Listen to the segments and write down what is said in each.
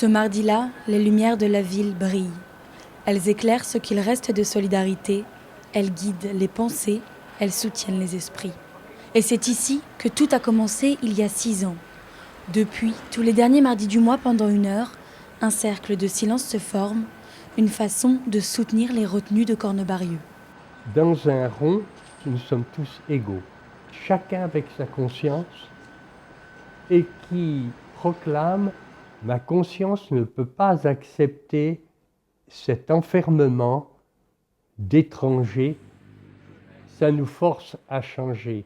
Ce mardi-là, les lumières de la ville brillent. Elles éclairent ce qu'il reste de solidarité, elles guident les pensées, elles soutiennent les esprits. Et c'est ici que tout a commencé il y a 6 ans. Depuis, tous les derniers mardis du mois pendant 1 heure, un cercle de silence se forme, une façon de soutenir les retenus de Cornebarieux. Dans un rond, nous sommes tous égaux, chacun avec sa conscience, et qui proclame « Ma conscience ne peut pas accepter cet enfermement d'étrangers, ça nous force à changer ».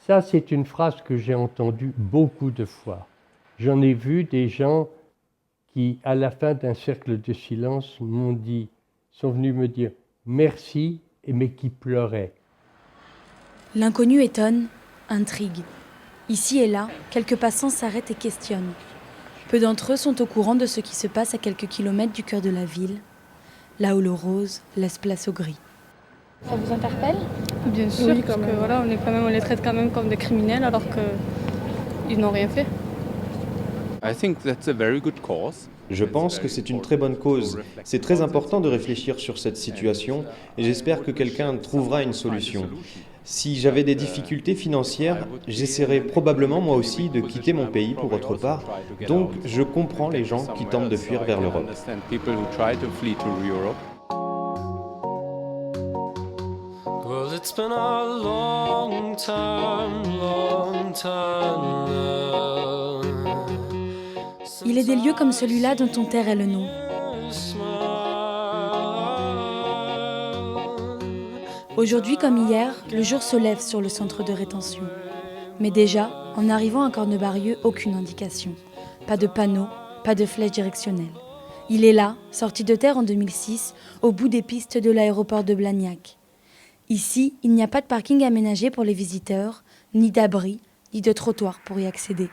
Ça, c'est une phrase que j'ai entendue beaucoup de fois. J'en ai vu des gens qui, à la fin d'un cercle de silence, sont venus me dire « merci », mais qui pleuraient. L'inconnu étonne, intrigue. Ici et là, quelques passants s'arrêtent et questionnent. Peu d'entre eux sont au courant de ce qui se passe à quelques kilomètres du cœur de la ville, là où le rose laisse place au gris. Ça vous interpelle ? Bien sûr, oui, parce que voilà, on les traite quand même comme des criminels alors qu'ils n'ont rien fait. Je pense que c'est une très bonne cause. C'est très important de réfléchir sur cette situation et j'espère que quelqu'un trouvera une solution. Si j'avais des difficultés financières, j'essaierais probablement moi aussi de quitter mon pays pour autre part. Donc je comprends les gens qui tentent de fuir vers l'Europe. It's been a long time now. Il est des lieux comme celui-là dont on tairait le nom. Aujourd'hui comme hier, le jour se lève sur le centre de rétention. Mais déjà, en arrivant à Cornebarieux, aucune indication. Pas de panneau, pas de flèche directionnelle. Il est là, sorti de terre en 2006, au bout des pistes de l'aéroport de Blagnac. Ici, il n'y a pas de parking aménagé pour les visiteurs, ni d'abri, ni de trottoir pour y accéder.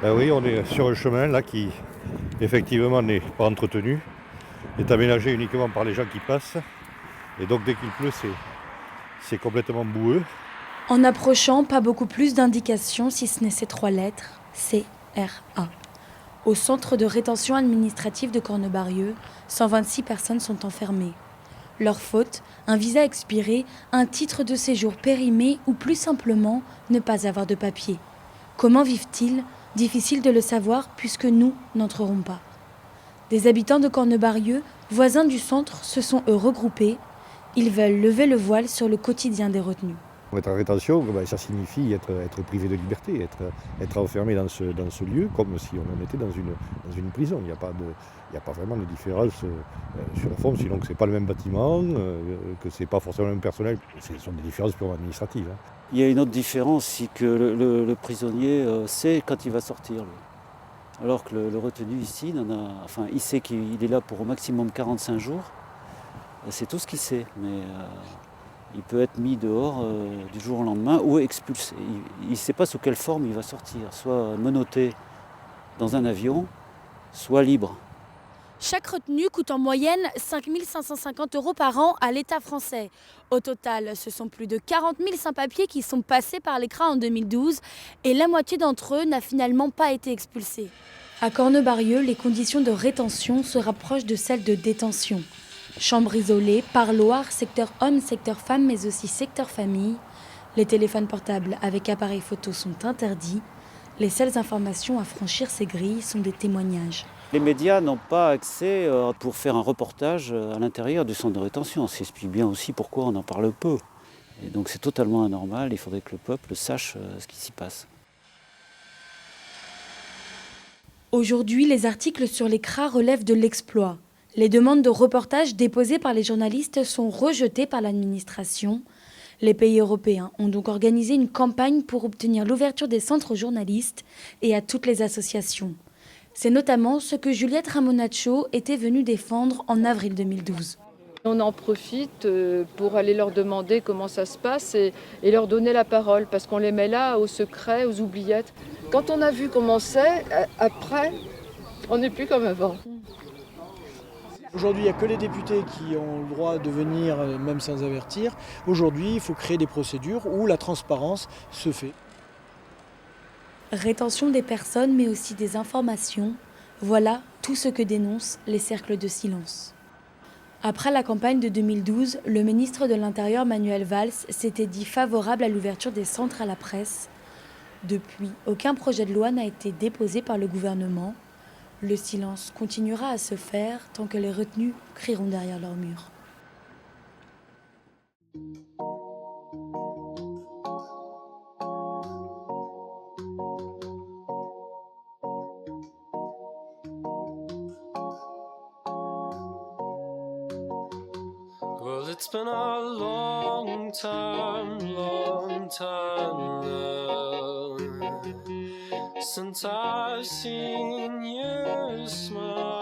Ben oui, on est sur un chemin là qui, effectivement, n'est pas entretenu, est aménagé uniquement par les gens qui passent. Et donc dès qu'il pleut, c'est complètement boueux. En approchant, pas beaucoup plus d'indications, si ce n'est ces 3 lettres, CRA. Au centre de rétention administrative de Cornebarieux, 126 personnes sont enfermées. Leur faute, un visa expiré, un titre de séjour périmé ou plus simplement ne pas avoir de papier. Comment vivent-ils ? Difficile de le savoir puisque nous n'entrerons pas. Des habitants de Cornebarieux, voisins du centre, se sont eux regroupés. Ils veulent lever le voile sur le quotidien des retenus. Être en rétention, ça signifie être privé de liberté, être enfermé dans ce lieu comme si on était dans une prison. Il n'y a pas vraiment de différence sur la forme, sinon que ce n'est pas le même bâtiment, que ce n'est pas forcément le même personnel. Ce sont des différences purement administratives. Il y a une autre différence, c'est que le prisonnier sait quand il va sortir. Lui. Alors que le retenu ici, il sait qu'il est là pour au maximum 45 jours. C'est tout ce qu'il sait. Mais il peut être mis dehors du jour au lendemain ou expulsé. Il ne sait pas sous quelle forme il va sortir, soit menotté dans un avion, soit libre. Chaque retenu coûte en moyenne 5 550 € par an à l'État français. Au total, ce sont plus de 40 000 sans-papiers qui sont passés par l'ECRA en 2012 et la moitié d'entre eux n'a finalement pas été expulsée. À Cornebarieux, les conditions de rétention se rapprochent de celles de détention. Chambres isolées, parloirs, secteur hommes, secteur femmes, mais aussi secteur famille. Les téléphones portables avec appareil photo sont interdits. Les seules informations à franchir ces grilles sont des témoignages. Les médias n'ont pas accès pour faire un reportage à l'intérieur du centre de rétention. Ça explique bien aussi pourquoi on en parle peu. Et donc c'est totalement anormal, il faudrait que le peuple sache ce qui s'y passe. Aujourd'hui, les articles sur l'ECRA relèvent de l'exploit. Les demandes de reportage déposées par les journalistes sont rejetées par l'administration. Les pays européens ont donc organisé une campagne pour obtenir l'ouverture des centres aux journalistes et à toutes les associations. C'est notamment ce que Juliette Ramonaccio était venue défendre en avril 2012. On en profite pour aller leur demander comment ça se passe et leur donner la parole, parce qu'on les met là au secret, aux oubliettes. Quand on a vu comment c'est, après, on n'est plus comme avant. Aujourd'hui, il n'y a que les députés qui ont le droit de venir, même sans avertir. Aujourd'hui, il faut créer des procédures où la transparence se fait. Rétention des personnes, mais aussi des informations. Voilà tout ce que dénoncent les cercles de silence. Après la campagne de 2012, le ministre de l'Intérieur Manuel Valls s'était dit favorable à l'ouverture des centres à la presse. Depuis, aucun projet de loi n'a été déposé par le gouvernement. Le silence continuera à se faire tant que les retenus crieront derrière leurs murs. Well, it's been a long time now since I've seen you smile.